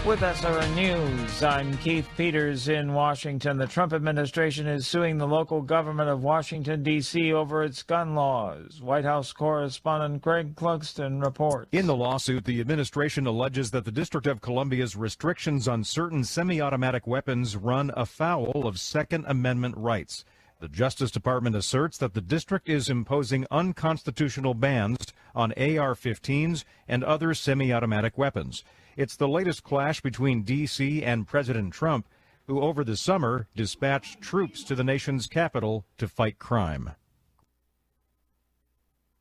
With SRN News, I'm Keith Peters in Washington. The Trump administration is suing the local government of Washington, D.C. over its gun laws. White House correspondent Greg Clugston reports. In the lawsuit, the administration alleges that the District of Columbia's restrictions on certain semi-automatic weapons run afoul of Second Amendment rights. The Justice Department asserts that the district is imposing unconstitutional bans on AR-15s and other semi-automatic weapons. It's the latest clash between D.C. and President Trump, who over the summer dispatched troops to the nation's capital to fight crime.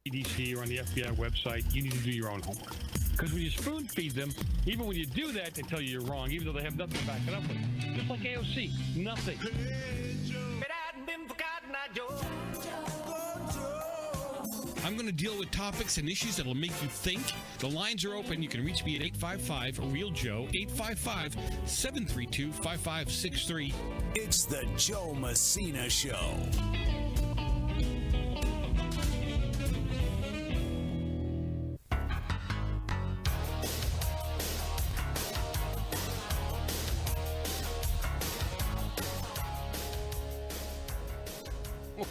CDC or on the FBI website, you need to do your own homework. Because when you spoon feed them, even when you do that, they tell you you're wrong, even though they have nothing to back it up with. Just like AOC, nothing. I'm going to deal with topics and issues that will make you think. The lines are open. You can reach me at 855-REAL-JOE, 855-732-5563. It's the Joe Messina Show.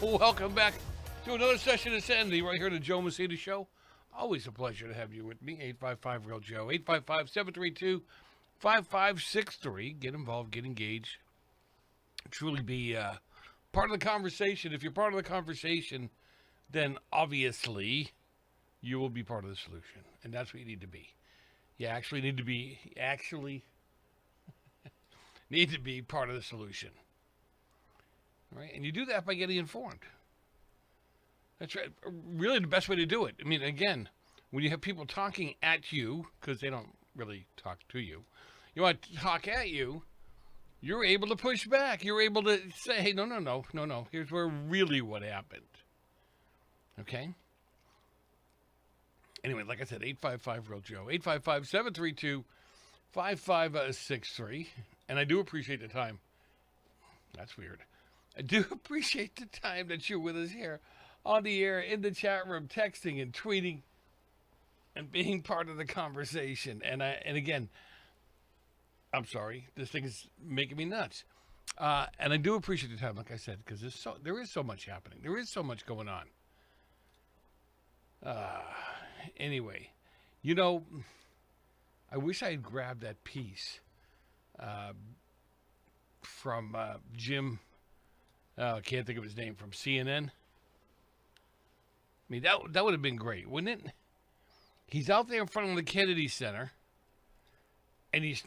Welcome back to another session of Sandy right here at the Joe Messina Show. Always a pleasure to have you with me. 855-REAL-JOE, 855-732-5563. Get involved, get engaged. Truly be part of the conversation. If you're part of the conversation, then obviously you will be part of the solution. And that's what you need to be. You actually need to be, need to be part of the solution. Right? And you do that by getting informed. That's right. Really the best way to do it. I mean, again, when you have people talking at you, because they don't really talk to you, you want to talk at you, you're able to push back. You're able to say, hey, no. Here's where really what happened. Okay? Anyway, like I said, 855-REAL-JOE, 855-732-5563. And I do appreciate the time. That's weird. I do appreciate the time that you're with us here on the air, in the chat room, texting and tweeting and being part of the conversation. And again, I'm sorry, this thing is making me nuts. And I do appreciate the time, like I said, because there is so much happening. There is so much going on. Anyway, you know, I wish I had grabbed that piece from Jim. I can't think of his name, from CNN. I mean, that would have been great, wouldn't it? He's out there in front of the Kennedy Center, and he's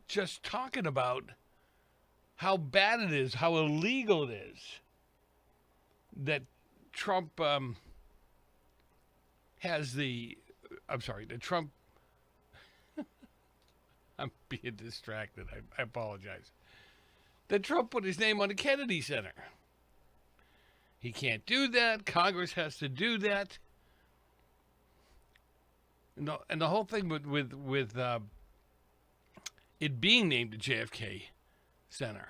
just talking about how bad it is, how illegal it is that Trump that Trump, I'm being distracted, I apologize. That Trump put his name on the Kennedy Center. He can't do that. Congress has to do that. And the whole thing with it being named the JFK Center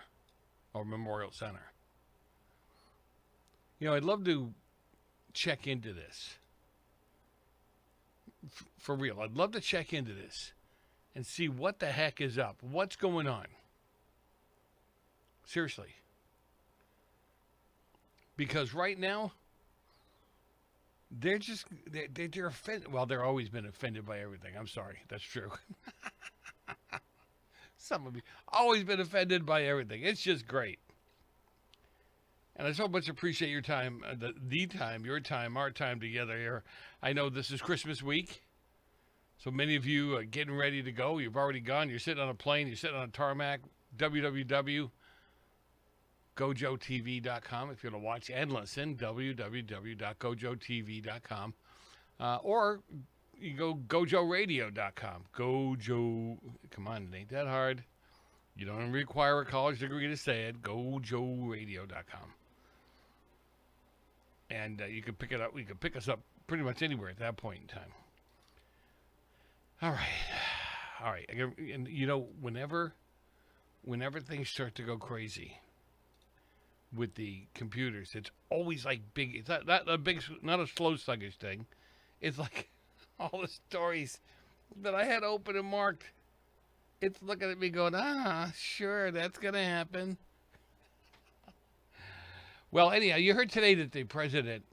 or Memorial Center. You know, I'd love to check into this. For real, I'd love to check into this and see what the heck is up. What's going on? Seriously. Because right now, they're offended. Well, they've always been offended by everything. I'm sorry. That's true. Some of you always been offended by everything. It's just great. And I so much appreciate your time, your time, our time together here. I know this is Christmas week. So many of you are getting ready to go. You've already gone. You're sitting on a plane. You're sitting on a tarmac. www.gojotv.com if you want to watch and listen. www.gojotv.com. Or you go gojoradio.com. Gojo, come on, it ain't that hard. You don't require a college degree to say it. Gojoradio.com. And you can pick it up. You can pick us up pretty much anywhere at that point in time. All right. And you know, whenever things start to go crazy with the computers, it's always like big. It's not a big, not a slow, sluggish thing. It's like all the stories that I had open and marked It's looking at me going, sure, that's going to happen. Well, anyhow, you heard today that the president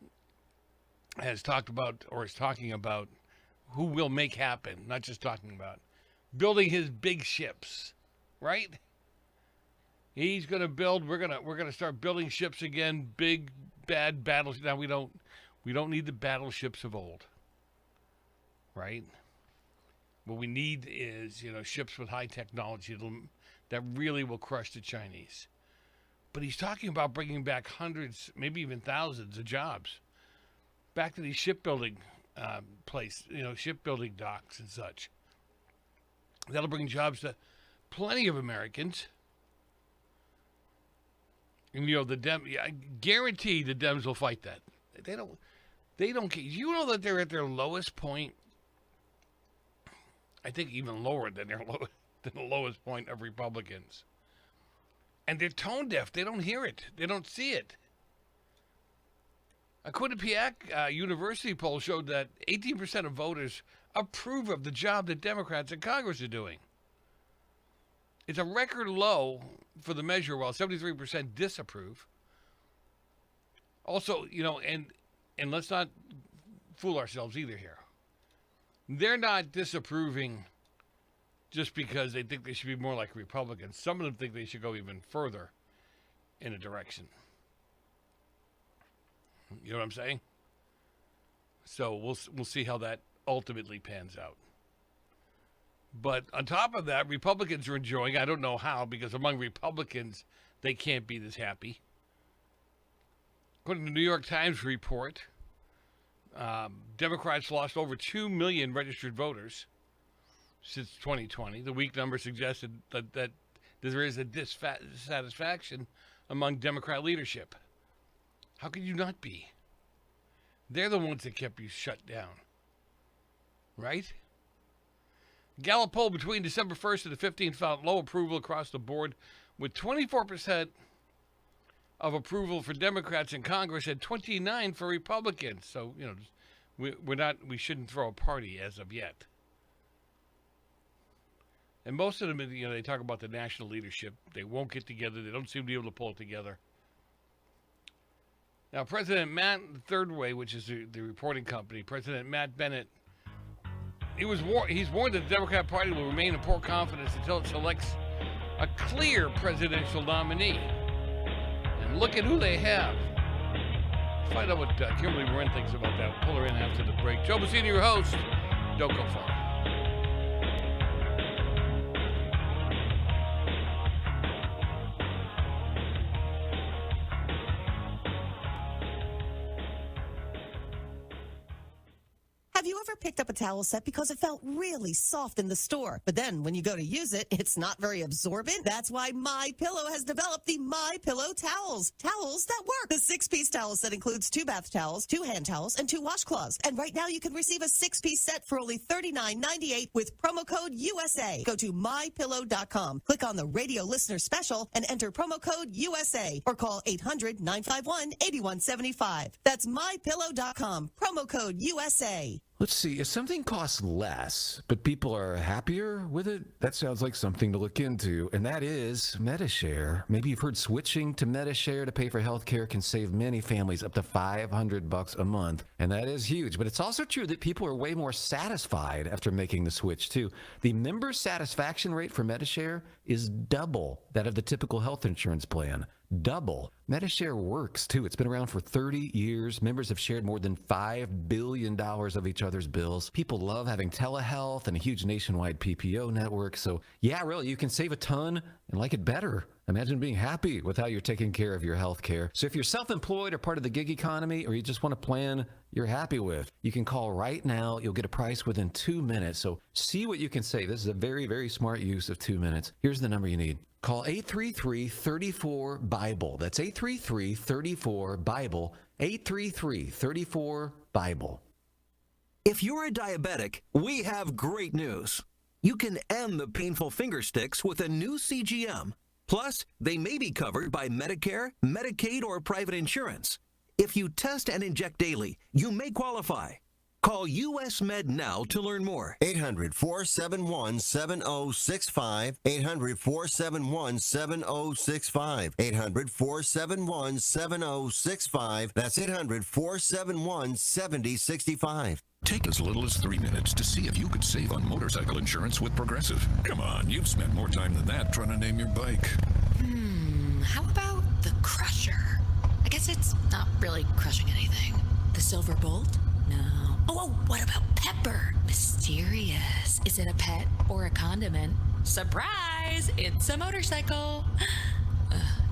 has talked about, or is talking about, who will make happen, not just talking about, building his big ships, right? He's going to build, we're going to start building ships again, big, bad battleships. Now, we don't need the battleships of old, right? What we need is, ships with high technology that really will crush the Chinese. But he's talking about bringing back hundreds, maybe even thousands of jobs back to these shipbuilding shipbuilding docks and such. That'll bring jobs to plenty of Americans. And I guarantee the Dems will fight that. They don't care. You know that they're at their lowest point. I think even lower than than the lowest point of Republicans. And they're tone deaf. They don't hear it. They don't see it. A Quinnipiac University poll showed that 18% of voters approve of the job that Democrats in Congress are doing. It's a record low for the measure, while 73% disapprove. Also, and let's not fool ourselves either here. They're not disapproving just because they think they should be more like Republicans. Some of them think they should go even further in a direction. You know what I'm saying? So we'll see how that ultimately pans out. But on top of that, Republicans are enjoying, I don't know how, because among Republicans, they can't be this happy. According to the New York Times report, Democrats lost over 2 million registered voters since 2020. The weak number suggested that there is a dissatisfaction among Democrat leadership. How could you not be? They're the ones that kept you shut down. Right? Gallup poll between December 1st and the 15th found low approval across the board, with 24% of approval for Democrats in Congress and 29% for Republicans. So, we shouldn't throw a party as of yet. And most of them, they talk about the national leadership. They won't get together. They don't seem to be able to pull it together. Now, President Matt, the Third Way, which is the reporting company, President Matt Bennett, he's warned that the Democrat Party will remain in poor confidence until it selects a clear presidential nominee. And look at who they have. Let's find out what Kimberly Morin thinks about that. We'll pull her in after the break. Joe Messina, your host. Don't go far. Have you ever picked up a towel set because it felt really soft in the store, but then when you go to use it, it's not very absorbent? That's why MyPillow has developed the MyPillow towels. Towels that work. The 6-piece towel set includes 2 bath towels, 2 hand towels, and 2 washcloths. And right now you can receive a 6-piece set for only $39.98 with promo code USA. Go to MyPillow.com, click on the radio listener special, and enter promo code USA, or call 800-951-8175. That's MyPillow.com, promo code USA. Let's see, if something costs less, but people are happier with it, that sounds like something to look into, and that is MediShare. Maybe you've heard switching to MediShare to pay for health care can save many families up to $500 a month, and that is huge. But it's also true that people are way more satisfied after making the switch, too. The member satisfaction rate for MediShare is double that of the typical health insurance plan. Double. MediShare works, too. It's been around for 30 years. Members have shared more than $5 billion of each other's bills. People love having telehealth and a huge nationwide PPO network. So, yeah, really, you can save a ton and like it better. Imagine being happy with how you're taking care of your health care. So if you're self-employed or part of the gig economy, or you just want a plan you're happy with, you can call right now. You'll get a price within 2 minutes. So see what you can save. This is a very, very smart use of 2 minutes. Here's the number you need. Call 833-34-BIBLE. That's 833-34-BIBLE. 833-34-BIBLE. If you're a diabetic, we have great news. You can end the painful finger sticks with a new CGM. Plus, they may be covered by Medicare, Medicaid, or private insurance. If you test and inject daily, you may qualify. Call US Med now to learn more. 800-471-7065. 800-471-7065. 800-471-7065. That's 800-471-7065. Take as little as 3 minutes to see if you could save on motorcycle insurance with Progressive. Come on, you've spent more time than that trying to name your bike. How about the Crusher? I guess it's not really crushing anything. The Silver Bolt? No. Oh, what about Pepper? Mysterious. Is it a pet or a condiment? Surprise! It's a motorcycle.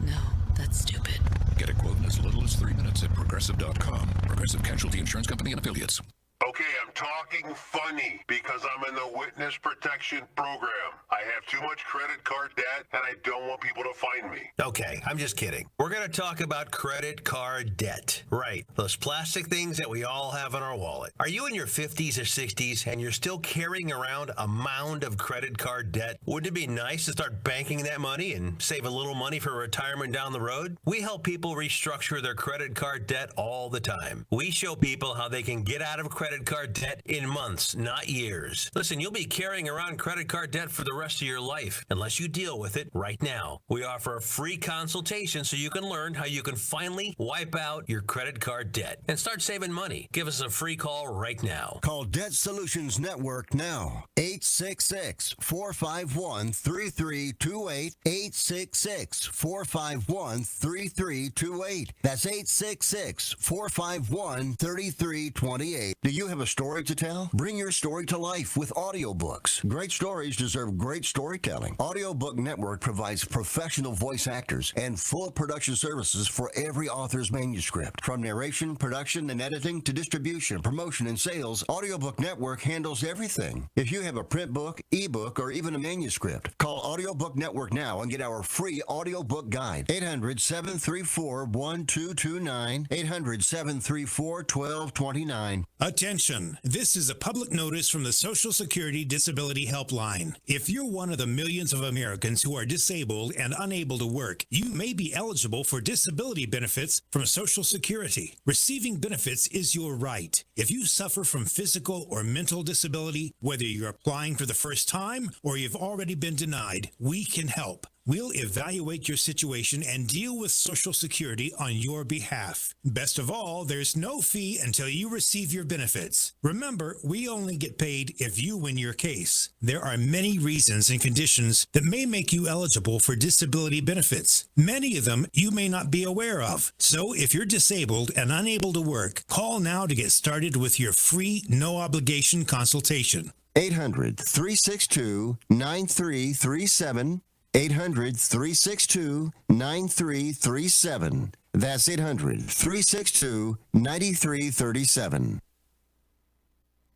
No, that's stupid. Get a quote in as little as 3 minutes at Progressive.com. Progressive Casualty Insurance Company and Affiliates. Okay, I'm talking funny because I'm in the witness protection program. I have too much credit card debt and I don't want people to find me. Okay, I'm just kidding. We're going to talk about credit card debt. Right, those plastic things that we all have in our wallet. Are you in your 50s or 60s and you're still carrying around a mound of credit card debt? Wouldn't it be nice to start banking that money and save a little money for retirement down the road? We help people restructure their credit card debt all the time. We show people how they can get out of credit card debt in months, not years. Listen, you'll be carrying around credit card debt for the rest of your life unless you deal with it right now. We offer a free consultation so you can learn how you can finally wipe out your credit card debt and start saving money. Give us a free call right now. Call Debt Solutions Network now. 866-451-3328. 866-451-3328. That's 866-451-3328. Do you have a story to tell? Bring your story to life with audiobooks. Great stories deserve great storytelling. Audiobook Network provides professional voice actors and full production services for every author's manuscript. From narration, production, and editing to distribution, promotion, and sales, Audiobook Network handles everything. If you have a print book, ebook, or even a manuscript, call Audiobook Network now and get our free audiobook guide. 800-734-1229. 800-734-1229. Attention! This is a public notice from the Social Security Disability Helpline. If you're one of the millions of Americans who are disabled and unable to work, you may be eligible for disability benefits from Social Security. Receiving benefits is your right. If you suffer from physical or mental disability, whether you're applying for the first time or you've already been denied, we can help. We'll evaluate your situation and deal with Social Security on your behalf. Best of all, there's no fee until you receive your benefits. Remember, we only get paid if you win your case. There are many reasons and conditions that may make you eligible for disability benefits. Many of them you may not be aware of. So if you're disabled and unable to work, call now to get started with your free, no-obligation consultation. 800-362-9337. 800-362-9337. That's 800-362-9337.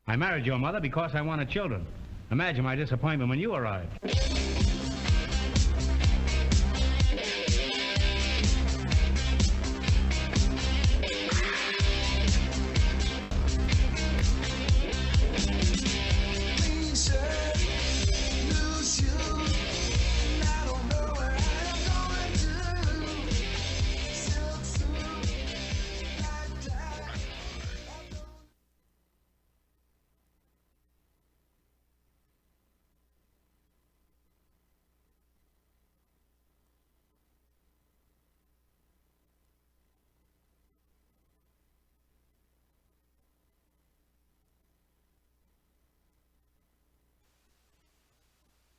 I married your mother because I wanted children. Imagine my disappointment when you arrived.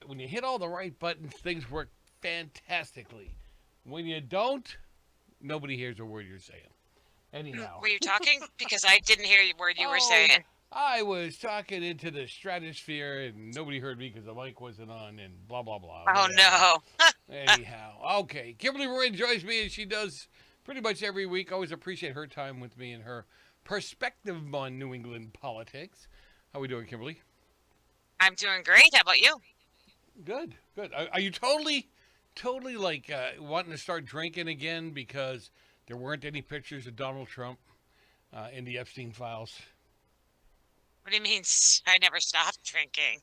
When you hit all the right buttons, things work fantastically. When you don't, nobody hears a word you're saying. Anyhow. Were you talking? Because I didn't hear a word you were saying. I was talking into the stratosphere, and nobody heard me because the mic wasn't on, and blah, blah, blah. Oh, no. Anyhow. Okay. Kimberly Morin joins me, and she does pretty much every week. Always appreciate her time with me and her perspective on New England politics. How are we doing, Kimberly? I'm doing great. How about you? Good, good. Are you totally like wanting to start drinking again because there weren't any pictures of Donald Trump in the Epstein files? What do you mean? I never stopped drinking.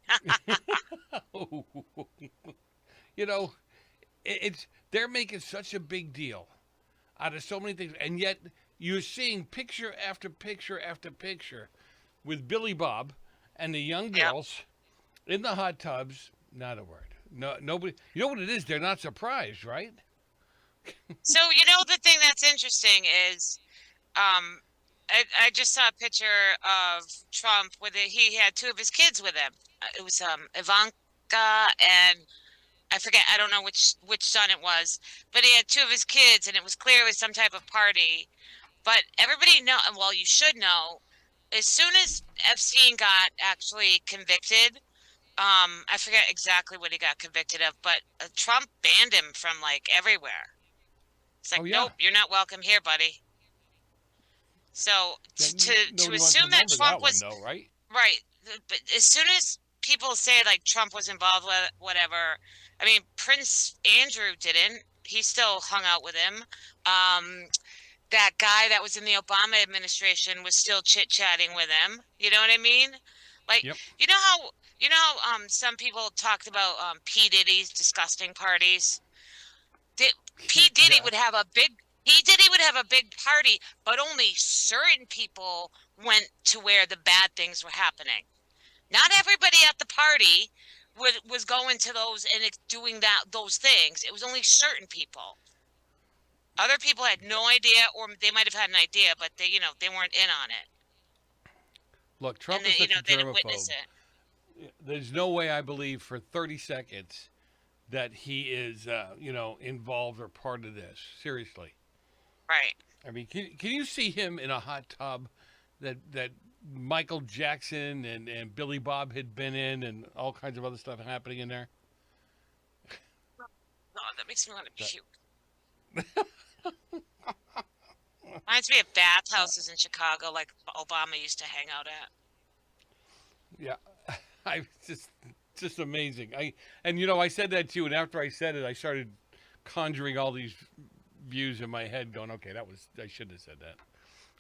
You know, they're making such a big deal out of so many things, and yet you're seeing picture after picture after picture with Billy Bob and the young girls in the hot tubs. Not a word. No, nobody. You know what it is? They're not surprised, right? So, the thing that's interesting is, I just saw a picture of Trump he had two of his kids with him. It was Ivanka and I forget. I don't know which son it was, but he had two of his kids, and it was clearly some type of party. But everybody well, you should know, as soon as Epstein got actually convicted, I forget exactly what he got convicted of, but Trump banned him from like everywhere. It's like, nope, you're not welcome here, buddy. So to assume that Trump was right, but as soon as people say like Trump was involved with whatever, I mean Prince Andrew didn't. He still hung out with him. That guy that was in the Obama administration was still chit-chatting with him. You know what I mean? Like, you know how some people talked about P. Diddy's disgusting parties? P. Diddy would have a big party, but only certain people went to where the bad things were happening. Not everybody at the party was going to those and doing those things. It was only certain people. Other people had no idea, or they might have had an idea, but they weren't in on it. Look, Trump is such a germaphobe. There's no way I believe for 30 seconds that he is, involved or part of this. Seriously. Right. I mean, can you see him in a hot tub that Michael Jackson and Billy Bob had been in, and all kinds of other stuff happening in there? Oh, that makes me want to puke. Reminds me of bathhouses in Chicago, like Obama used to hang out at. Yeah, I just amazing. I said that too, and after I said it, I started conjuring all these views in my head, going, "Okay, I shouldn't have said that."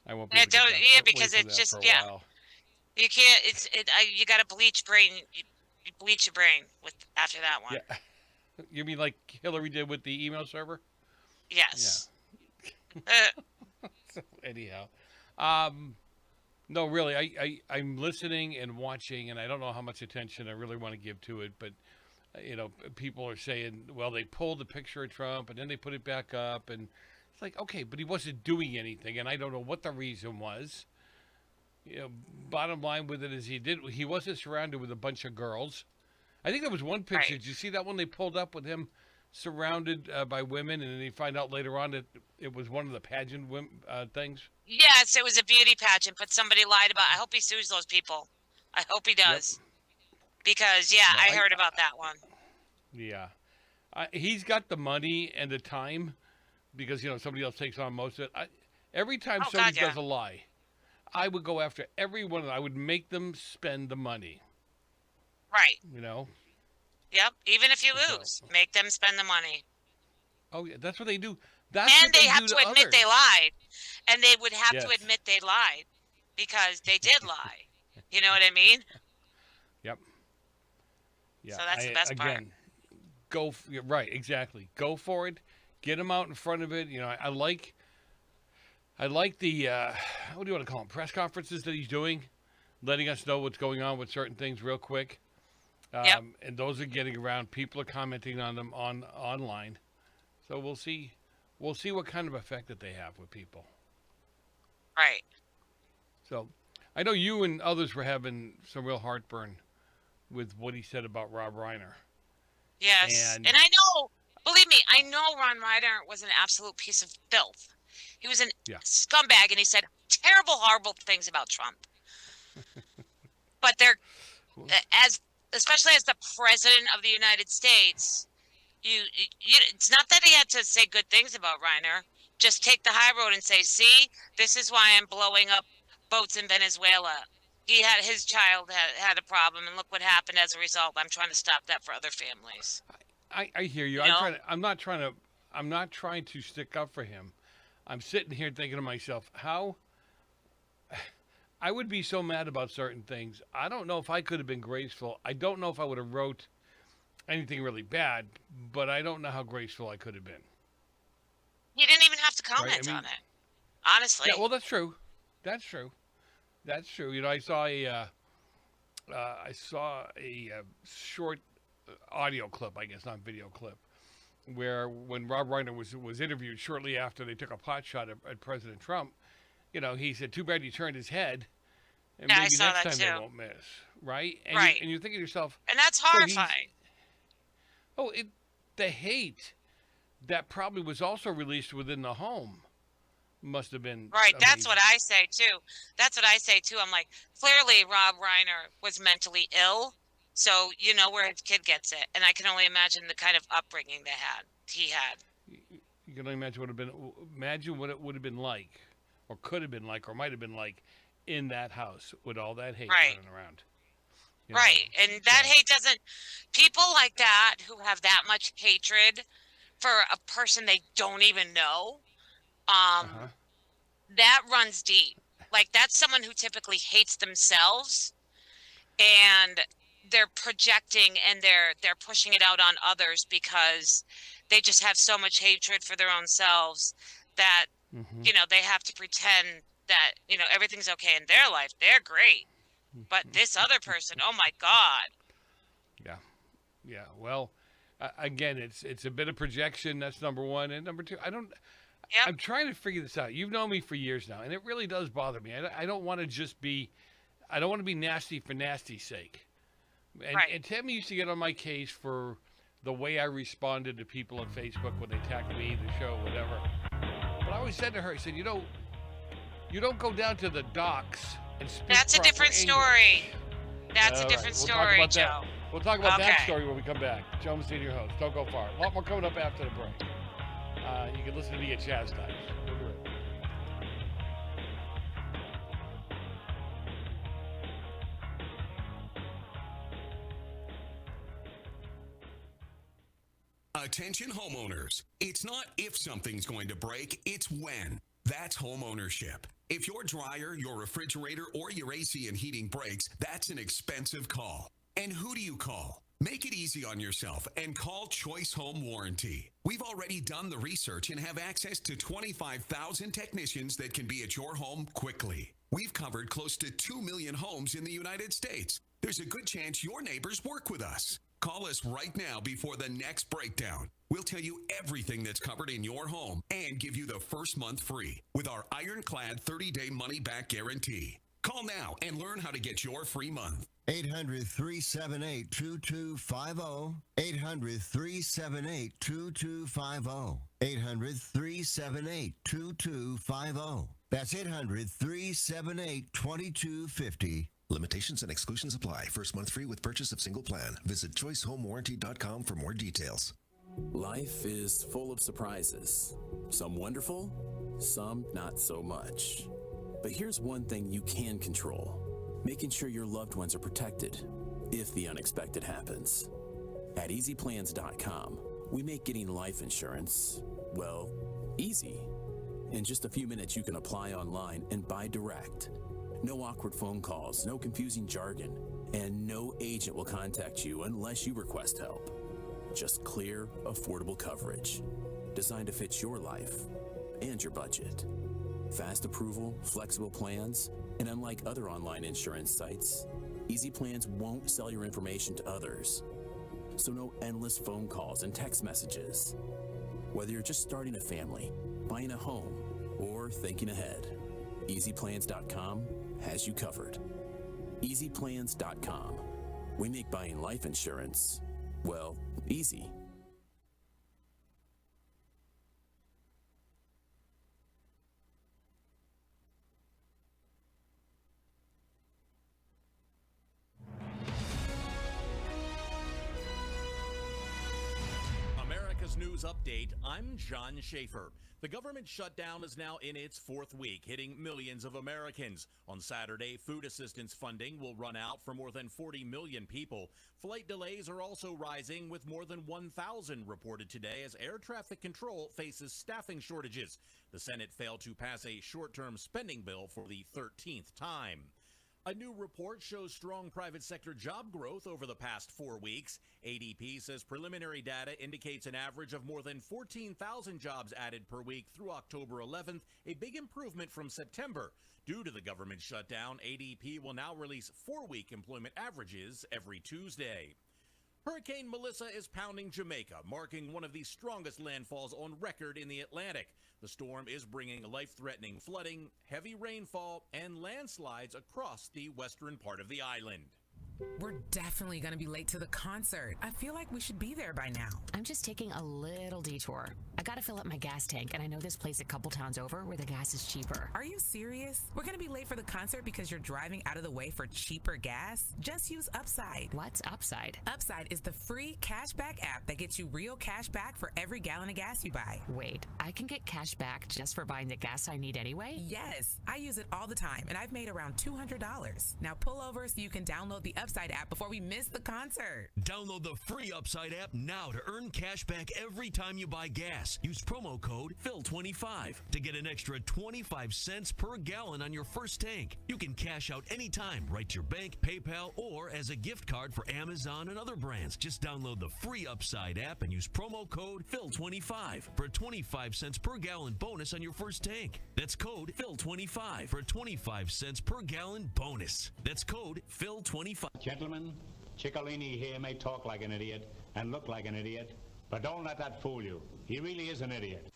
I won't. Because it's just you can't. You got to bleach brain. You bleach your brain after that one. Yeah. You mean like Hillary did with the email server? Yes. Yeah. So anyhow, no, really, I'm listening and watching, and I don't know how much attention I really want to give to it, but people are saying, well, they pulled the picture of Trump and then they put it back up, and it's like, okay, but he wasn't doing anything, and I don't know what the reason was. Bottom line with it is he wasn't surrounded with a bunch of girls. I think there was one picture. Right. Did you see that one they pulled up with him surrounded by women, and then you find out later on that it was one of the pageant things? Yes, it was a beauty pageant, but somebody lied about it. I hope he sues those people. I hope he does. Yep. Because, I heard about that one. Yeah. He's got the money and the time because, somebody else takes on most of it. Every time somebody does a lie, I would go after every one of them. I would make them spend the money. Right. Yep. Even if you lose, make them spend the money. Oh, yeah. That's what they do. And they have to admit they lied. And they would have to admit they lied because they did lie. You know what I mean? Yep. Yeah. So that's the best part. Right, exactly. Go for it. Get them out in front of it. I like the, what do you want to call them, press conferences that he's doing, letting us know what's going on with certain things real quick. And those are getting around. People are commenting on them online. So we'll see what kind of effect that they have with people. Right. So I know you and others were having some real heartburn with what he said about Rob Reiner. Yes. And I know, believe me, I know Ron Reiner was an absolute piece of filth. He was a scumbag, and he said terrible, horrible things about Trump. But especially as the president of the United States, it's not that he had to say good things about Reiner. Just take the high road and say, see, this is why I'm blowing up boats in Venezuela. His child had a problem, and look what happened as a result. I'm trying to stop that for other families. I hear you. I'm not trying to stick up for him. I'm sitting here thinking to myself, how I would be so mad about certain things. I don't know if I could have been graceful. I don't know if I would have wrote anything really bad, but I don't know how graceful I could have been. You didn't even have to comment on it, honestly. Yeah, well, that's true. That's true. That's true. You know, I saw a short audio clip, I guess, not video clip, where when Rob Reiner was interviewed shortly after they took a pot shot at President Trump, you know, he said, "Too bad you turned his head, and Yeah, I maybe saw next that time they too. won't miss." Right? And Right. You think to yourself, And that's so he's- horrifying. the hate that probably was also released within the home must have been Right, that's amazing. what I say too. That's what I say too. I'm like, clearly Rob Reiner was mentally ill, so you know where his kid gets it, and I can only imagine the kind of upbringing he had. You can only imagine what it would have been like, or could have been like, or might have been like, in that house with all that hate Right. running around. You know? Right, and that hate doesn't. People like that who have that much hatred for a person they don't even know, that runs deep. Like that's someone who typically hates themselves, and they're projecting and they're pushing it out on others because they just have so much hatred for their own selves that you know they have to pretend that you know everything's okay in their life. They're great, but this other person, oh my God. Yeah. Well, again, it's a bit of projection. That's number one, and number two, I'm trying to figure this out. You've known me for years now, and it really does bother me. I don't want to just be, I don't want to be nasty for nasty's sake. And Tammy used to get on my case for the way I responded to people on Facebook when they attacked me, the show, whatever. But I always said to her, I said, you don't go down to the docks and speak That's a proper different English. story. That's All a right, different we'll talk story, about Joe. that. We'll talk about that Okay. story when we come back. Joe Messina, your host. Don't go far. A lot more coming up after the break. You can listen to me at Chastise. We'll be right back. Attention homeowners. It's not if something's going to break, it's when. That's homeownership. If your dryer, your refrigerator, or your AC and heating breaks, that's an expensive call. And who do you call? Make it easy on yourself and call Choice Home Warranty. We've already done the research and have access to 25,000 technicians that can be at your home quickly. We've covered close to 2 million homes in the United States. There's a good chance your neighbors work with us. Call us right now before the next breakdown. We'll tell you everything that's covered in your home and give you the first month free with our ironclad 30-day money-back guarantee. Call now and learn how to get your free month. 800-378-2250. 800-378-2250. 800-378-2250. That's 800-378-2250. Limitations and exclusions apply. First month free with purchase of single plan. Visit choicehomewarranty.com for more details. Life is full of surprises. Some wonderful, some not so much. But here's one thing you can control. Making sure your loved ones are protected if the unexpected happens. At easyplans.com, we make getting life insurance, well, easy. In just a few minutes, you can apply online and buy direct. No awkward phone calls, no confusing jargon, and no agent will contact you unless you request help. Just clear, affordable coverage, designed to fit your life and your budget. Fast approval, flexible plans, and unlike other online insurance sites, Easy Plans won't sell your information to others. So no endless phone calls and text messages. Whether you're just starting a family, buying a home, or thinking ahead, EasyPlans.com has you covered. EasyPlans.com. We make buying life insurance, well, easy. America's News Update, I'm John Schaefer. The government shutdown is now in its fourth week, hitting millions of Americans. On Saturday, food assistance funding will run out for more than 40 million people. Flight delays are also rising, with more than 1,000 reported today as air traffic control faces staffing shortages. The Senate failed to pass a short-term spending bill for the 13th time. A new report shows strong private sector job growth over the past 4 weeks. ADP says preliminary data indicates an average of more than 14,000 jobs added per week through October 11th, a big improvement from September. Due to the government shutdown, ADP will now release 4-week employment averages every Tuesday. Hurricane Melissa is pounding Jamaica, marking one of the strongest landfalls on record in the Atlantic. The storm is bringing life-threatening flooding, heavy rainfall, and landslides across the western part of the island. We're definitely going to be late to the concert. I feel like we should be there by now. I'm just taking a little detour. I gotta fill up my gas tank, and I know this place a couple towns over where the gas is cheaper. Are you serious? We're going to be late for the concert because you're driving out of the way for cheaper gas? Just use Upside. What's Upside? Upside is the free cashback app that gets you real cash back for every gallon of gas you buy. Wait, I can get cash back just for buying the gas I need anyway? Yes, I use it all the time, and I've made around $200. Now pull over so you can download the Upside app before we miss the concert. Download the free Upside app now to earn cash back every time you buy gas. Use promo code PHIL25 to get an extra 25 cents per gallon on your first tank. You can cash out anytime, right to your bank, PayPal, or as a gift card for Amazon and other brands. Just download the free Upside app and use promo code PHIL25 for a 25 cents per gallon bonus on your first tank. That's code PHIL25 for a 25 cents per gallon bonus. That's code PHIL25. Gentlemen, Ciccolini here may talk like an idiot and look like an idiot, but don't let that fool you. He really is an idiot.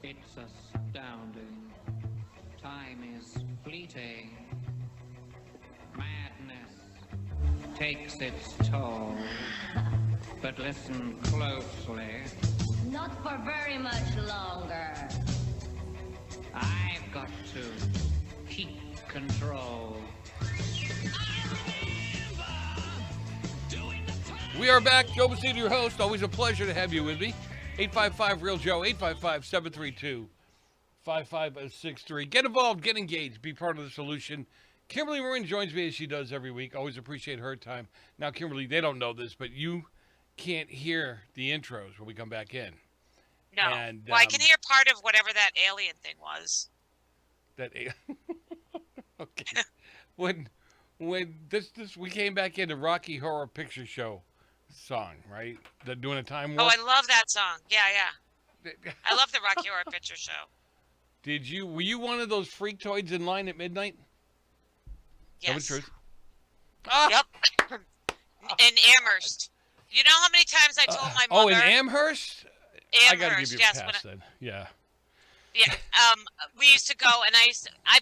It's astounding. Time is fleeting. Madness takes its toll. But listen closely. Not for very much longer. I've got to keep control. We are back. Joe Messina, your host. Always a pleasure to have you with me. 855-REAL-JOE, 855-732-5563. Get involved, get engaged, be part of the solution. Kimberly Morin joins me as she does every week. Always appreciate her time. Now, Kimberly, they don't know this, but you can't hear the intros when we come back in. No. And, well, I can hear part of whatever that alien thing was. Okay. When this we came back into Rocky Horror Picture Show song, right? They're doing a time warp. Oh, I love that song. Yeah. I love the Rocky Horror Picture Show. Were you one of those freaktoids in line at midnight? Yes. Truth? Yep. In Amherst. You know how many times I told my mother? Oh, in Amherst? I gotta give you a pass then. Yeah. Yeah, we used to go, and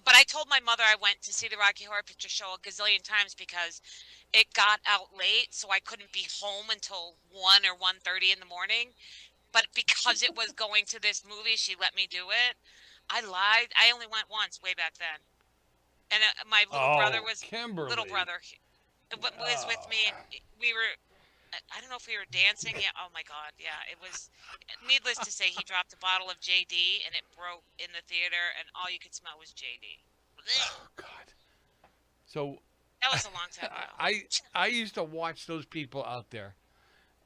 but I told my mother I went to see the Rocky Horror Picture Show a gazillion times because it got out late, so I couldn't be home until 1 or 1:30 in the morning. But because it was going to this movie, she let me do it. I lied. I only went once, way back then. And my little brother was Kimberly. was with me, and we were. I don't know if we were dancing. Yeah. Oh my God. Yeah. It was. Needless to say, he dropped a bottle of JD and it broke in the theater, and all you could smell was JD. Oh God. So. That was a long time ago. I used to watch those people out there,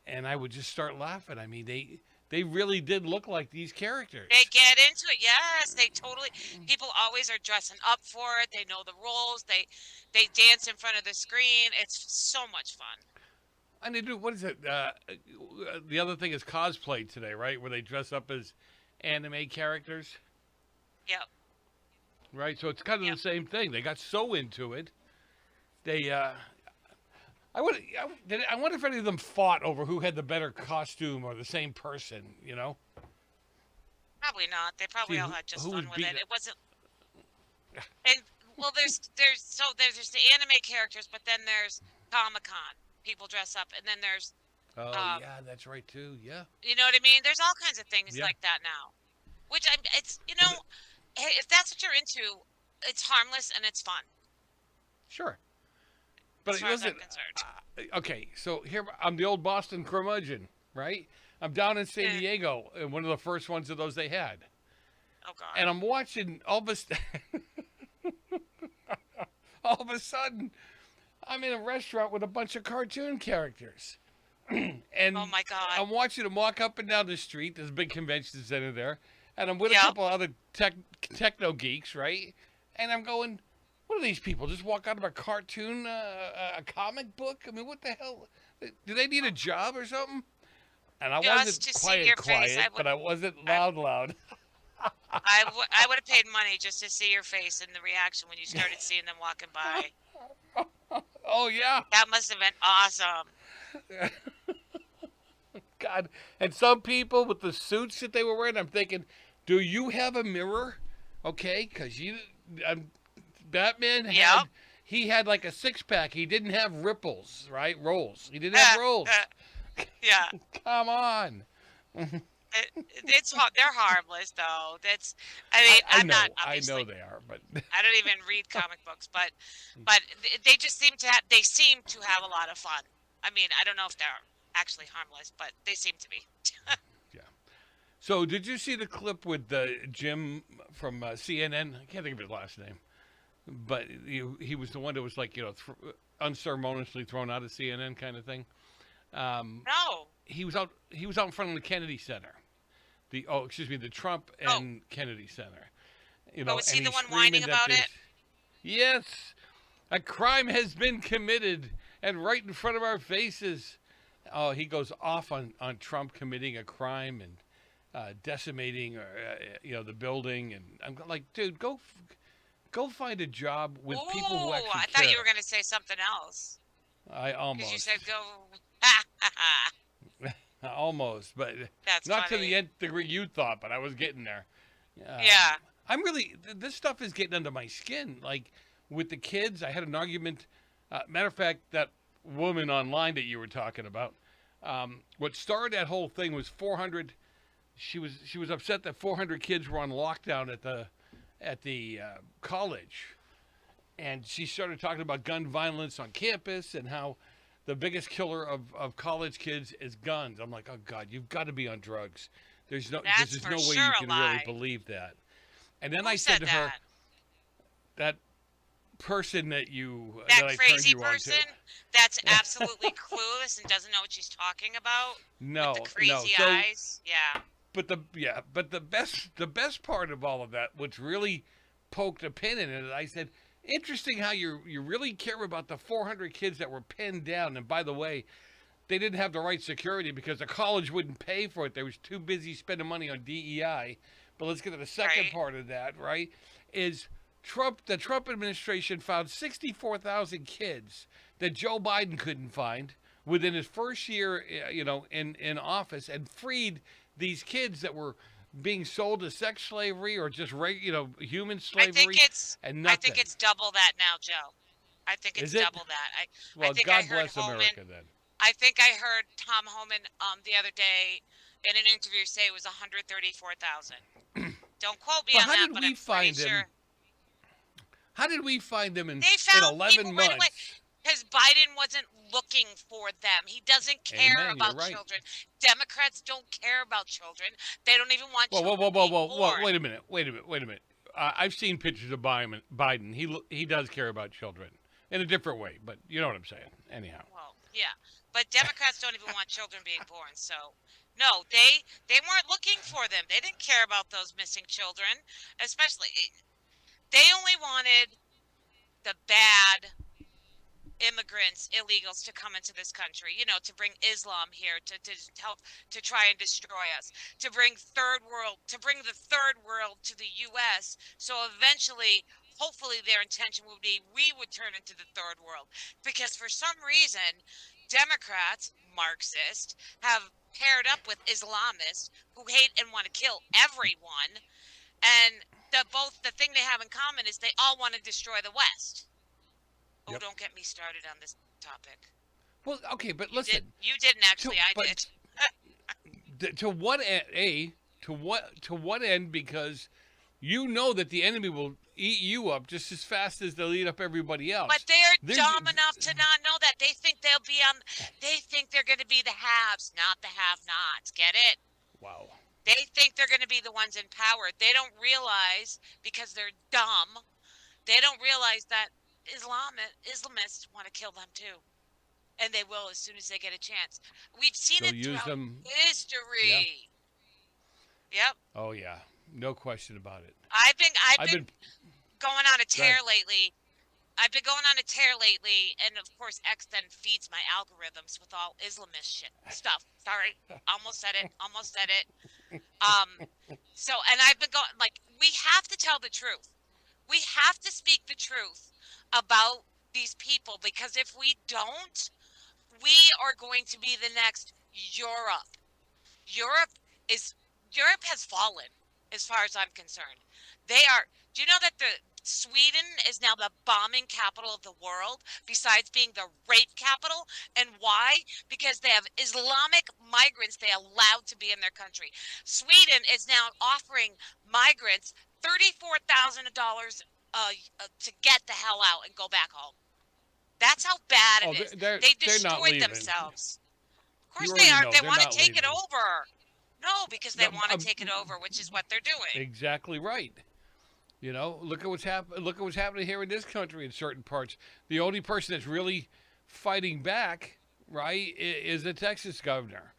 and I would just start laughing. I mean, they really did look like these characters. They get into it. Yes, they totally. People always are dressing up for it. They know the roles. They dance in front of the screen. It's so much fun. And they do, what is it? The other thing is cosplay today, right? Where they dress up as anime characters. Yep. Right? So it's kind of the same thing. They got so into it. They, I wonder if any of them fought over who had the better costume or the same person, you know? Probably not. They probably all had just fun with it. It wasn't. And, well, there's the anime characters, but then there's Comic-Con. People dress up, and then there's yeah, that's right too. Yeah, you know what I mean. There's all kinds of things like that now, which it's hey, if that's what you're into, it's harmless and it's fun. Sure, but as far as I'm listen, concerned. Okay, so here I'm the old Boston curmudgeon, right? I'm down in San Diego, and one of the first ones of those they had. Oh God! And I'm watching all of a sudden. I'm in a restaurant with a bunch of cartoon characters. And oh my God. I'm watching them walk up and down the street. There's a big convention center there. And I'm with a couple other techno geeks, right? And I'm going, what are these people? Just walk out of a cartoon, a comic book? I mean, what the hell? Do they need a job or something? And I Just wasn't to see your face, quiet, but I wasn't loud. I would have paid money just to see your face and the reaction when you started seeing them walking by. Oh, yeah. That must have been awesome. God. And some people with the suits that they were wearing, I'm thinking, do you have a mirror? Okay, because Batman had, he had like a six-pack. He didn't have ripples, right? Rolls. He didn't have rolls. Yeah. Come on. They're harmless though. I'm not. I know they are, but I don't even read comic books, but they just seem to have a lot of fun. I mean, I don't know if they're actually harmless, but they seem to be. Yeah. So, did you see the clip with Jim from CNN? I can't think of his last name, but he was the one that was like, unceremoniously thrown out of CNN kind of thing. No. He was out in front of the Kennedy Center. The Trump and Kennedy Center. Was he the one whining about it? Yes. A crime has been committed and right in front of our faces. Oh, he goes off on Trump committing a crime and decimating the building, and I'm like, dude, go find a job with people who actually I care. thought you were going to say something else. I almost. Because you said go. Almost, but That's not funny. to the nth degree you thought, but I was getting there. Yeah. This stuff is getting under my skin. Like with the kids, I had an argument. Matter of fact, that woman online that you were talking about, what started that whole thing was 400. She was upset that 400 kids were on lockdown at the college, and she started talking about gun violence on campus and how the biggest killer of college kids is guns. I'm like, oh God, you've got to be on drugs. There's no way you can really believe that. And then I said to her, that person that I crazy turned you person on to. that's absolutely clueless and doesn't know what she's talking about. No, with the crazy eyes. Yeah. But the best part of all of that, which really poked a pin in it, I said, interesting how you really care about the 400 kids that were pinned down. And by the way, they didn't have the right security because the college wouldn't pay for it. They was too busy spending money on DEI. But let's get to the second part of that, right? Is the Trump administration found 64,000 kids that Joe Biden couldn't find within his first year, in office, and freed these kids that were being sold to sex slavery or just human slavery. I think it's double that now, Joe. I think it's double that. Well, I think God I heard bless America then. I think I heard Tom Homan the other day in an interview say it was 134,000. Don't quote me on that, but I'm pretty sure. How did we find them in 11 right months? Because Biden wasn't looking for them. He doesn't care Amen, about you're right. children. Democrats don't care about children. They don't even want children. Whoa! Wait a minute. I've seen pictures of Biden. He does care about children in a different way, but you know what I'm saying. Anyhow. Well, yeah, but Democrats don't even want children being born. So, no, they weren't looking for them. They didn't care about those missing children, especially. They only wanted the bad immigrants, illegals to come into this country, to bring Islam here, to help, to try and destroy us, to bring the third world to the U.S. So eventually, hopefully their intention would be we would turn into the third world. Because for some reason, Democrats, Marxists, have paired up with Islamists who hate and want to kill everyone. And the thing they have in common is they all want to destroy the West. Yep. Oh, don't get me started on this topic. Well, okay, but listen. You didn't actually. I did. To what end? To what end? Because you know that the enemy will eat you up just as fast as they'll eat up everybody else. But they're dumb enough to not know that. They think they'll be on. They think they're going to be the haves, not the have-nots. Get it? Wow. They think they're going to be the ones in power. They don't realize, because they're dumb, they don't realize that Islamists want to kill them too. And they will as soon as they get a chance. We've seen They'll it use throughout them. history. Yeah. Yep. Oh yeah, no question about it. I've been. going on a tear lately. I've been going on a tear lately, and of course, X then feeds my algorithms with all Islamist stuff. Sorry, almost said it. And I've been going like, we have to tell the truth. We have to speak the truth about these people, because if we don't, we are going to be the next Europe. Europe has fallen, as far as I'm concerned. Do you know that Sweden is now the bombing capital of the world, besides being the rape capital? And why? Because they have Islamic migrants they allowed to be in their country. Sweden is now offering migrants $34,000 to get the hell out and go back home. That's how bad it is. They destroyed themselves. Of course they are. They want to take it over. No, because they want to take it over, which is what they're doing. Exactly right. You know, look at what's happening here in this country in certain parts. The only person that's really fighting back, right, is the Texas governor.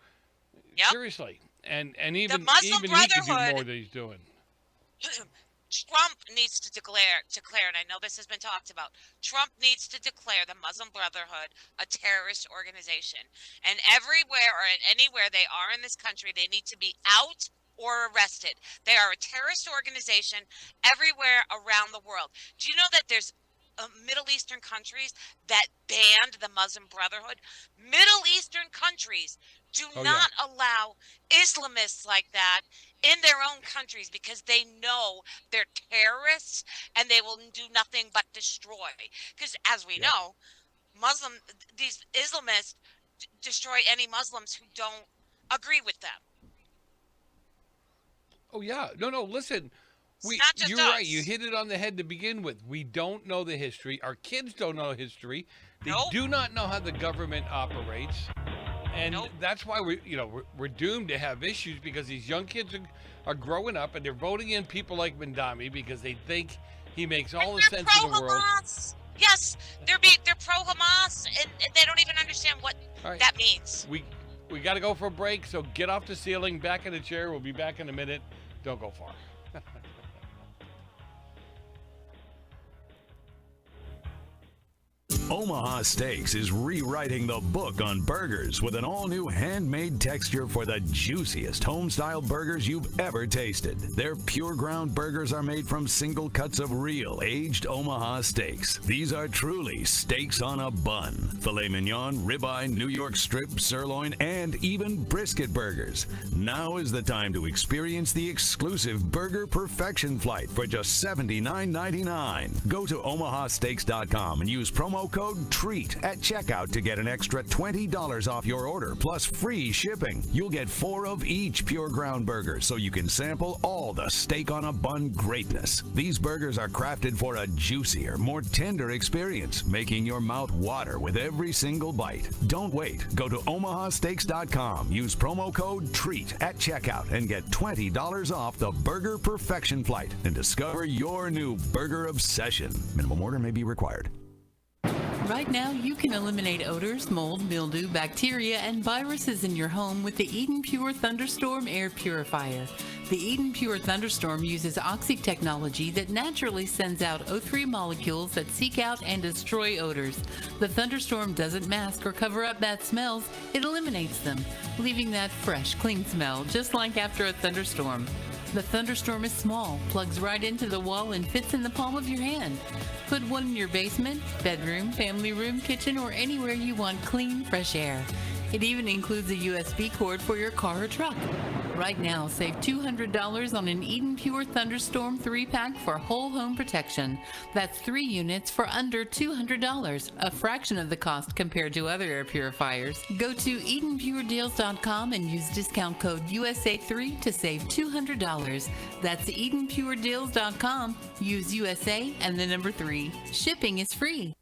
Yep. Seriously. And even he can do more than he's doing. Trump needs to declare, and I know this has been talked about, Trump needs to declare the Muslim Brotherhood a terrorist organization. And everywhere or anywhere they are in this country, they need to be out or arrested. They are a terrorist organization everywhere around the world. Do you know that there's Middle Eastern countries that banned the Muslim Brotherhood? Middle Eastern countries do not allow Islamists like that in their own countries, because they know they're terrorists and they will do nothing but destroy. Because as we know, these Islamists destroy any Muslims who don't agree with them. Oh, yeah. No, listen. You're us. right. You hit it on the head to begin with. We don't know the history. Our kids don't know history. They do not know how the government operates. And that's why we're doomed to have issues, because these young kids are growing up and they're voting in people like Mandami because they think he makes all the sense in the world. Yes, they're pro-Hamas, and they don't even understand what that means. We got to go for a break, so get off the ceiling, back in the chair. We'll be back in a minute. Don't go far. Omaha Steaks is rewriting the book on burgers with an all-new handmade texture for the juiciest home-style burgers you've ever tasted. Their pure ground burgers are made from single cuts of real aged Omaha steaks. These are truly steaks on a bun. Filet mignon, ribeye, New York strip, sirloin, and even brisket burgers. Now is the time to experience the exclusive Burger Perfection Flight for just $79.99. Go to omahasteaks.com and use promo code TREAT at checkout to get an extra $20 off your order, plus free shipping. You'll get 4 of each pure ground burger, so you can sample all the steak on a bun greatness. These burgers are crafted for a juicier, more tender experience, making your mouth water with every single bite. Don't wait. Go to omahasteaks.com, use promo code TREAT at checkout, and get $20 off the Burger Perfection Flight and discover your new burger obsession. Minimum order may be required. Right now, you can eliminate odors, mold, mildew, bacteria, and viruses in your home with the Eden Pure Thunderstorm Air Purifier. The Eden Pure Thunderstorm uses oxy technology that naturally sends out O3 molecules that seek out and destroy odors. The Thunderstorm doesn't mask or cover up bad smells, it eliminates them, leaving that fresh, clean smell, just like after a thunderstorm. The Thunderstorm is small, plugs right into the wall, and fits in the palm of your hand. Put one in your basement, bedroom, family room, kitchen, or anywhere you want clean, fresh air. It even includes a USB cord for your car or truck. Right now, save $200 on an Eden Pure Thunderstorm 3-pack for whole home protection. That's 3 units for under $200, a fraction of the cost compared to other air purifiers. Go to EdenPureDeals.com and use discount code USA3 to save $200. That's EdenPureDeals.com. Use USA and the number 3. Shipping is free.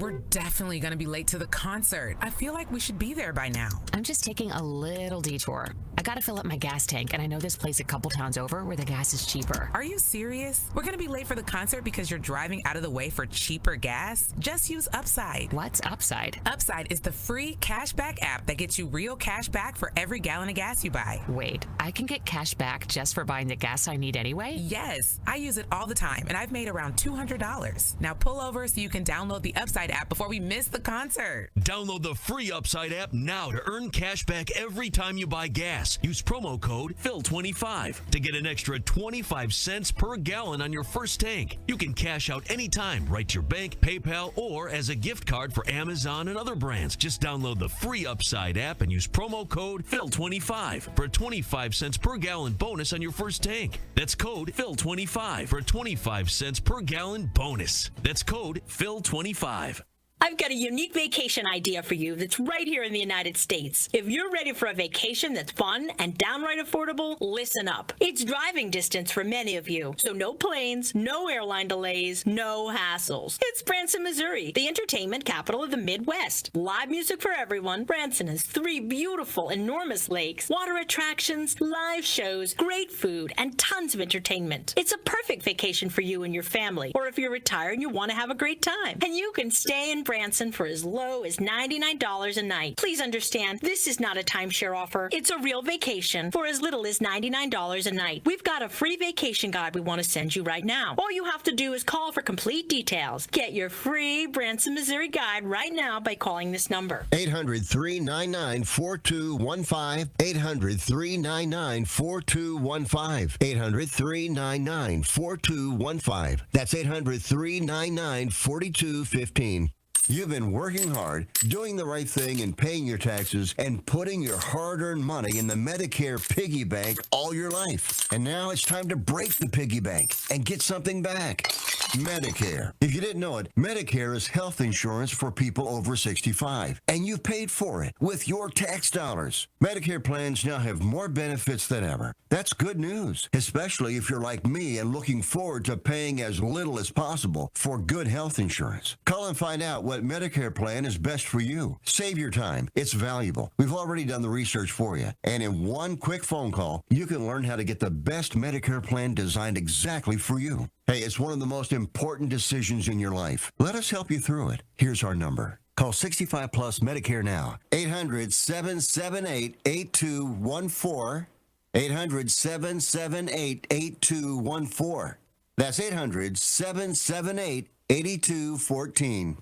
We're definitely going to be late to the concert. I feel like we should be there by now. I'm just taking a little detour. I gotta fill up my gas tank, and I know this place a couple towns over where the gas is cheaper. Are you serious? We're gonna be late for the concert because you're driving out of the way for cheaper gas? Just use Upside. What's Upside? Upside is the free cashback app that gets you real cash back for every gallon of gas you buy. Wait, I can get cash back just for buying the gas I need anyway? Yes, I use it all the time, and I've made around $200. Now pull over so you can download the Upside app before we miss the concert. Download the free Upside app now to earn cash back every time you buy gas. Use promo code PHIL25 to get an extra 25 cents per gallon on your first tank. You can cash out anytime, right to your bank, PayPal, or as a gift card for Amazon and other brands. Just download the free Upside app and use promo code PHIL25 for a 25 cents per gallon bonus on your first tank. That's code PHIL25 for a 25 cents per gallon bonus. That's code PHIL25. I've got a unique vacation idea for you that's right here in the United States. If you're ready for a vacation that's fun and downright affordable, listen up. It's driving distance for many of you, so no planes, no airline delays, no hassles. It's Branson, Missouri, the entertainment capital of the Midwest. Live music for everyone. Branson has 3 beautiful, enormous lakes, water attractions, live shows, great food, and tons of entertainment. It's a perfect vacation for you and your family, or if you're retired and you want to have a great time. And you can stay in Branson for as low as $99 a night. Please understand, this is not a timeshare offer. It's a real vacation for as little as $99 a night. We've got a free vacation guide we want to send you right now. All you have to do is call for complete details. Get your free Branson, Missouri guide right now by calling this number. 800-399-4215. 800-399-4215. 800-399-4215. That's 800-399-4215. You've been working hard, doing the right thing and paying your taxes and putting your hard-earned money in the Medicare piggy bank all your life. And now it's time to break the piggy bank and get something back. Medicare. If you didn't know it, Medicare is health insurance for people over 65. And you've paid for it with your tax dollars. Medicare plans now have more benefits than ever. That's good news, especially if you're like me and looking forward to paying as little as possible for good health insurance. Call and find out what Medicare plan is best for you. Save your time. It's valuable. We've already done the research for you. And in one quick phone call, you can learn how to get the best Medicare plan designed exactly for you. Hey, it's one of the most important decisions in your life. Let us help you through it. Here's our number. Call 65 Plus Medicare now. 800-778-8214. 800-778-8214. That's 800-778-8214.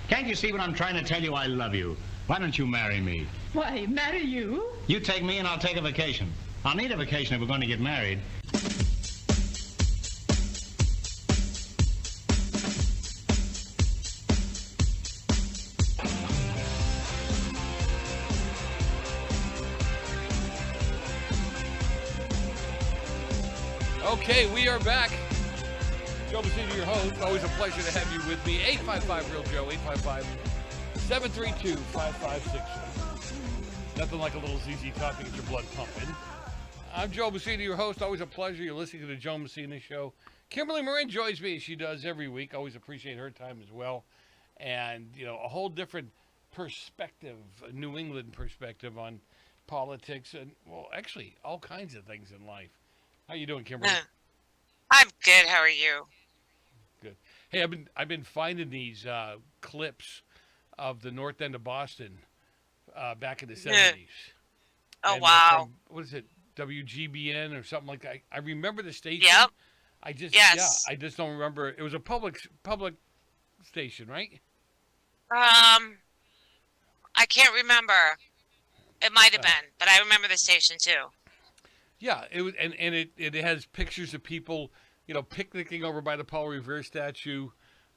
Can't you see what I'm trying to tell you? I love you. Why don't you marry me? Why, marry you? You take me and I'll take a vacation. I'll need a vacation if we're going to get married. Okay, we are back. Joe Messina, your host. Always a pleasure to have you with me. 855-REAL-JOE, 855-732-5563. Nothing like a little ZZ Top to get your blood pumping. I'm Joe Messina, your host. Always a pleasure. You're listening to the Joe Messina Show. Kimberly Morin joins me, as she does every week. Always appreciate her time as well. And, you know, a whole different perspective, a New England perspective on politics and, well, actually, all kinds of things in life. How you doing, Kimberly? I'm good. How are you? Good. Hey, I've been finding these clips of the North End of Boston back in the 70s. Oh, and wow. From, what is it? WGBN or something like that. I remember the station. Yep. I just Yes. I just don't remember. It was a public station, right? I can't remember. It might have been, but I remember the station too. Yeah, it was, and it has pictures of people, you know, picnicking over by the Paul Revere statue,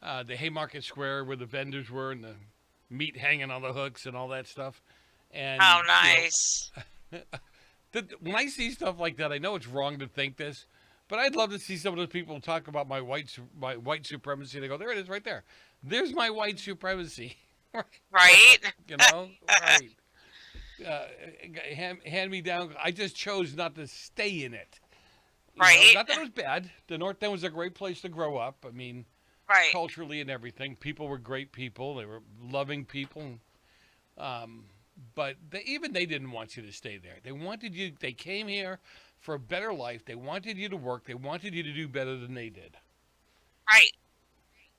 the Haymarket Square where the vendors were, and the meat hanging on the hooks and all that stuff. And oh, nice. You know, when I see stuff like that, I know it's wrong to think this, but I'd love to see some of those people talk about my white supremacy. They go, there it is, right there. There's my white supremacy. Right. You know, right. Hand me down. I just chose not to stay in it. Right. Not that it was bad. The North End was a great place to grow up. I mean, culturally and everything. People were great people. They were loving people. But even they didn't want you to stay there. They wanted you. They came here for a better life. They wanted you to work. They wanted you to do better than they did. Right.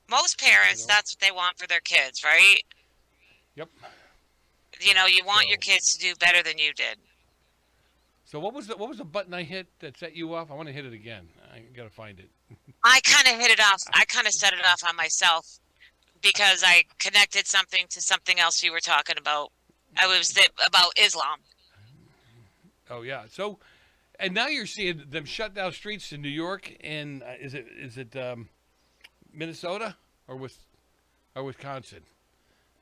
Most parents, that's what they want for their kids, right? Yep. You know, you want your kids to do better than you did. So what was the button I hit that set you off? I want to hit it again. I gotta find it. I kind of hit it off. I kind of set it off on myself because I connected something to something else you were talking about. I was about Islam. Oh yeah. So, and now you're seeing them shut down streets in New York and is it Minnesota or Wisconsin?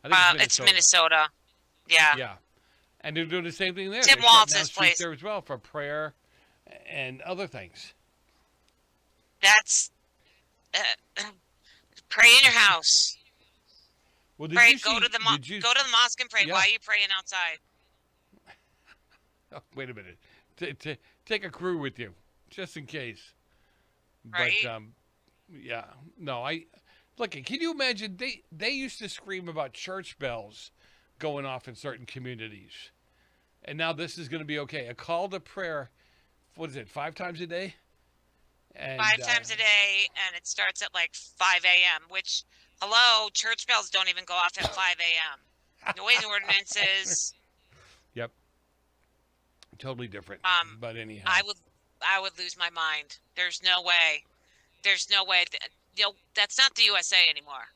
I think it's Minnesota. Yeah. Yeah. And they're doing the same thing there. Tim They're shutting down Walz's streets place there as well for prayer and other things. That's pray in your house. Well, Pray. Go to the mosque and pray. Yeah. Why are you praying outside? Oh, wait a minute. Take a crew with you, just in case. Right. But yeah, no. Look. Can you imagine? They used to scream about church bells going off in certain communities, and now this is going to be okay. A call to prayer. What is it? 5 times a day. And, 5 times a day, and it starts at like 5 a.m. Which, hello, church bells don't even go off at 5 a.m. Noise ordinances. Yep. Totally different. But anyhow, I would lose my mind. There's no way. That's not the USA anymore.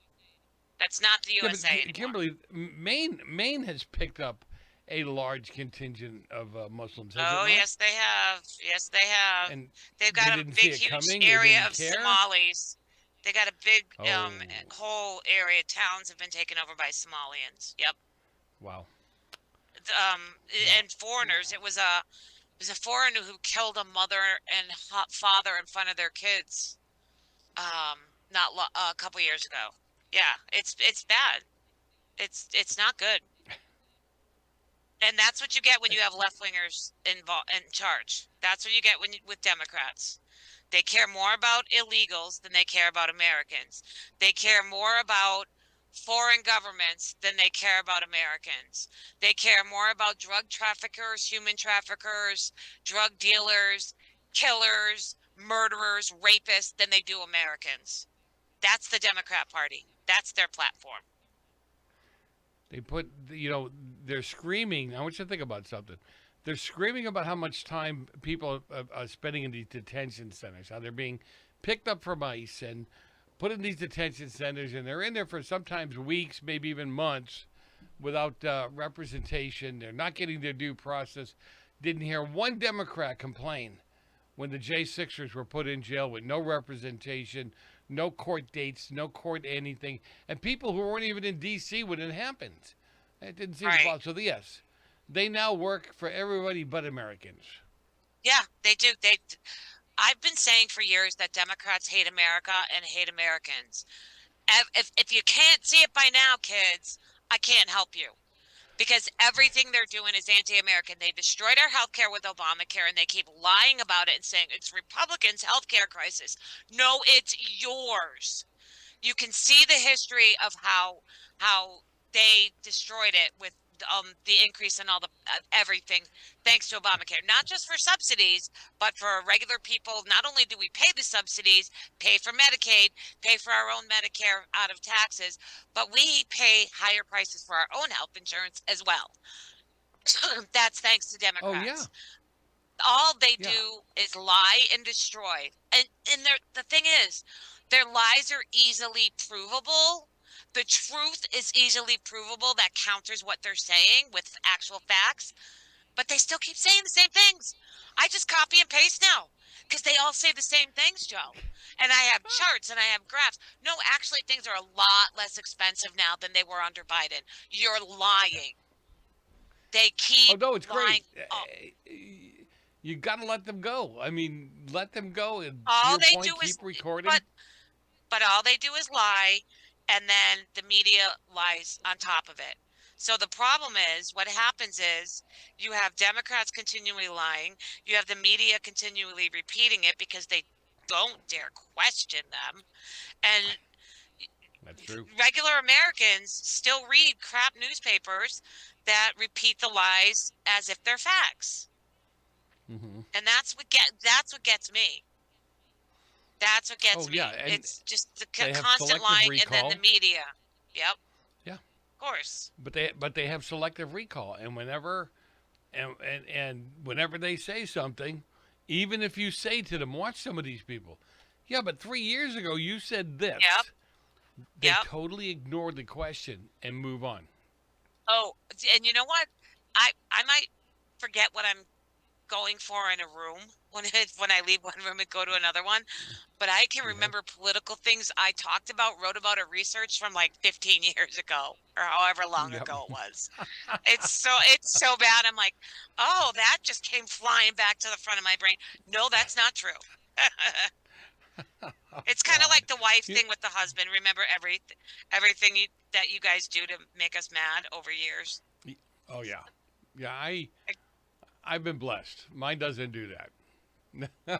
That's not the USA anymore. Kimberly, Maine has picked up a large contingent of Muslims. Oh, yes, they have. Yes, they have. And they've got a big, huge area of Somalis. They got a big whole area. Towns have been taken over by Somalians. Yep. Wow. And foreigners. It was a foreigner who killed a mother and father in front of their kids. A couple years ago. Yeah, it's bad. It's not good. And that's what you get when you have left-wingers in charge. That's what you get with Democrats. They care more about illegals than they care about Americans. They care more about foreign governments than they care about Americans. They care more about drug traffickers, human traffickers, drug dealers, killers, murderers, rapists than they do Americans. That's the Democrat Party. That's their platform. They put, they're screaming. I want you to think about something. They're screaming about how much time people are spending in these detention centers, how they're being picked up from ICE and put in these detention centers, and they're in there for sometimes weeks, maybe even months, without representation. They're not getting their due process. Didn't hear one Democrat complain when the J6ers were put in jail with no representation, no court dates, no court anything, and people who weren't even in D.C. when it happened. It didn't seem to bother. So, yes, they now work for everybody but Americans. Yeah, they do. I've been saying for years that Democrats hate America and hate Americans. If you can't see it by now, kids, I can't help you. Because everything they're doing is anti-American. They destroyed our health care with Obamacare, and they keep lying about it and saying it's Republicans' health care crisis. No, it's yours. You can see the history of how they destroyed it with the increase in all the everything thanks to Obamacare. Not just for subsidies, but for regular people. Not only do we pay the subsidies, pay for Medicaid, pay for our own Medicare out of taxes, but we pay higher prices for our own health insurance as well. That's thanks to Democrats. Oh, yeah. All they do is lie and destroy. And the thing is, their lies are easily provable. The truth is easily provable that counters what they're saying with actual facts, but they still keep saying the same things. I just copy and paste now because they all say the same things, Joe. And I have charts and I have graphs. No, actually, things are a lot less expensive now than they were under Biden. You're lying. They keep lying. You got to let them go. I mean, let them go and all they do is keep recording. But all they do is lie. And then the media lies on top of it. So the problem is, what happens is you have Democrats continually lying. You have the media continually repeating it because they don't dare question them. And that's true. Regular Americans still read crap newspapers that repeat the lies as if they're facts. Mm-hmm. And that's what gets me. That's what gets me. Yeah, and it's just the they have constant selective lying recall. and then the media. Yep. Yeah. Of course. But they have selective recall, and whenever whenever they say something, even if you say to them, watch some of these people. Yeah, but 3 years ago you said this. Yep. They totally ignore the question and move on. Oh, and you know what? I might forget what I'm going for in a room when I leave one room and go to another one, but I can remember political things I talked about, wrote about, or researched from like 15 years ago or however long ago it was. It's so bad. I'm like, oh, that just came flying back to the front of my brain. No, that's not true. It's kind of like the wife thing with the husband. Remember everything that you guys do to make us mad over years. Oh yeah, yeah. I've been blessed. Mine doesn't do that. So,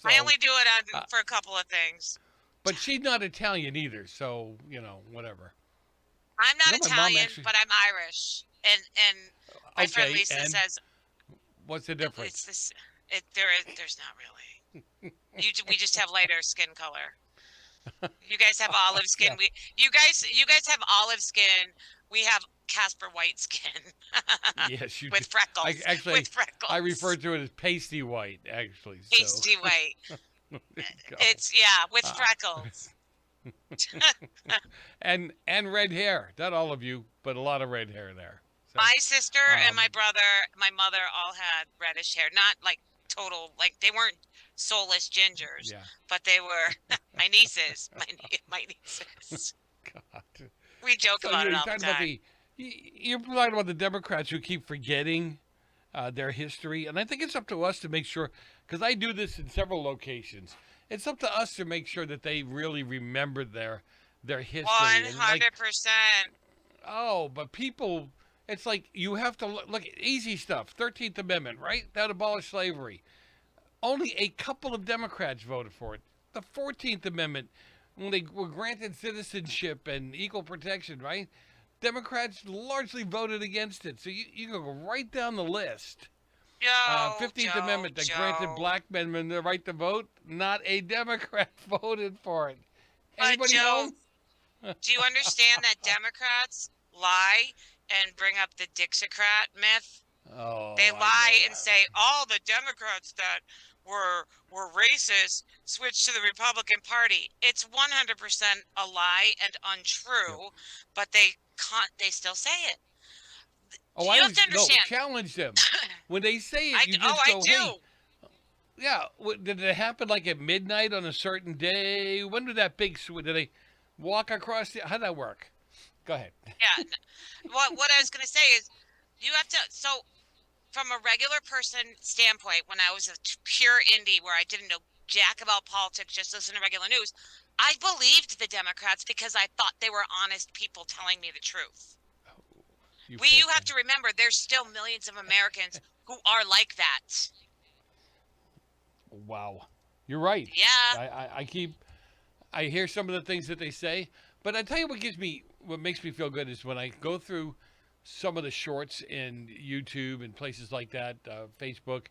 I only do it for a couple of things. But she's not Italian either, so whatever. I'm not Italian, actually, but I'm Irish, and my friend Lisa says, "What's the difference?" There's not really. We just have lighter skin color. You guys have olive skin. Yeah. You guys have olive skin. We have Casper white skin. Yes, you with do. freckles. With freckles. I refer to it as pasty white, actually. Pasty white. It's with freckles. and red hair. Not all of you, but a lot of red hair there. So, my sister and my brother, my mother all had reddish hair. Not like total, like they weren't soulless gingers, but they were my nieces. My nieces. God. We joke about it all the time. You're talking about the Democrats who keep forgetting their history, and I think it's up to us to make sure, because I do this in several locations. It's up to us to make sure that they really remember their history. 100%. But people, it's like you have to look at easy stuff. 13th Amendment, right? That abolished slavery. Only a couple of Democrats voted for it. The 14th Amendment, when they were granted citizenship and equal protection, right? Democrats largely voted against it. So you can go right down the list. 15th Amendment that granted black men the right to vote. Not a Democrat voted for it. Anybody home? Do you understand that Democrats lie and bring up the Dixiecrat myth? Oh, they lie and say all the Democrats that were racist switched to the Republican Party. It's 100% a lie and untrue, but they still say it. Oh, I challenge them. When they say it, you just go, hey. Yeah, did it happen like at midnight on a certain day? When did that big did they walk across how'd that work? Go ahead. Yeah. What I was going to say is you have to, so from a regular person standpoint, when I was a pure indie where I didn't know jack about politics, just listen to regular news, I believed the Democrats because I thought they were honest people telling me the truth. You have to remember, there's still millions of Americans who are like that. Wow. You're right. Yeah. I hear some of the things that they say, but I tell you what makes me feel good is when I go through some of the shorts in YouTube and places like that, Facebook,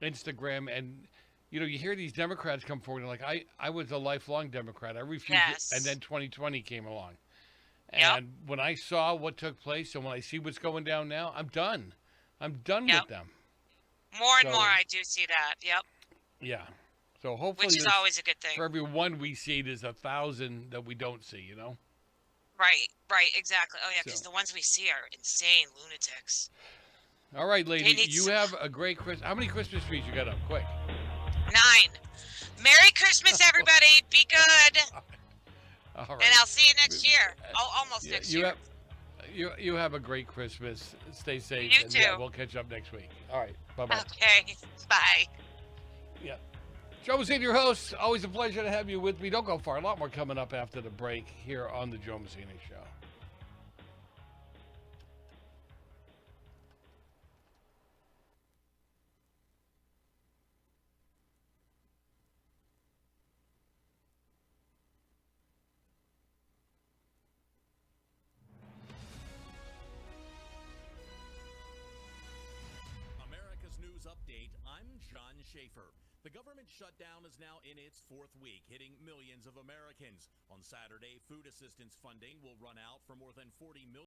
Instagram, and you hear these Democrats come forward and like, I was a lifelong Democrat. I refused it. And then 2020 came along. And when I saw what took place and when I see what's going down now, I'm done. I'm done with them. More and more I do see that. Yep. Yeah. So hopefully, which is always a good thing. For every one we see, there's 1,000 that we don't see, Right, exactly. Oh, yeah, because the ones we see are insane lunatics. All right, lady, you have a great Christmas. How many Christmas trees you got up? Quick. 9. Merry Christmas, everybody. Be good. All right. And I'll see you next year. Almost next year. You have a great Christmas. Stay safe. You too. Yeah, we'll catch up next week. All right. Bye-bye. Okay. Bye. Yeah. Joe Messina, your host. Always a pleasure to have you with me. Don't go far. A lot more coming up after the break here on the Joe Messina Show. Update, I'm John Schaefer. The government shutdown is now in its fourth week, hitting millions of Americans. On Saturday, food assistance funding will run out for more than 40 million.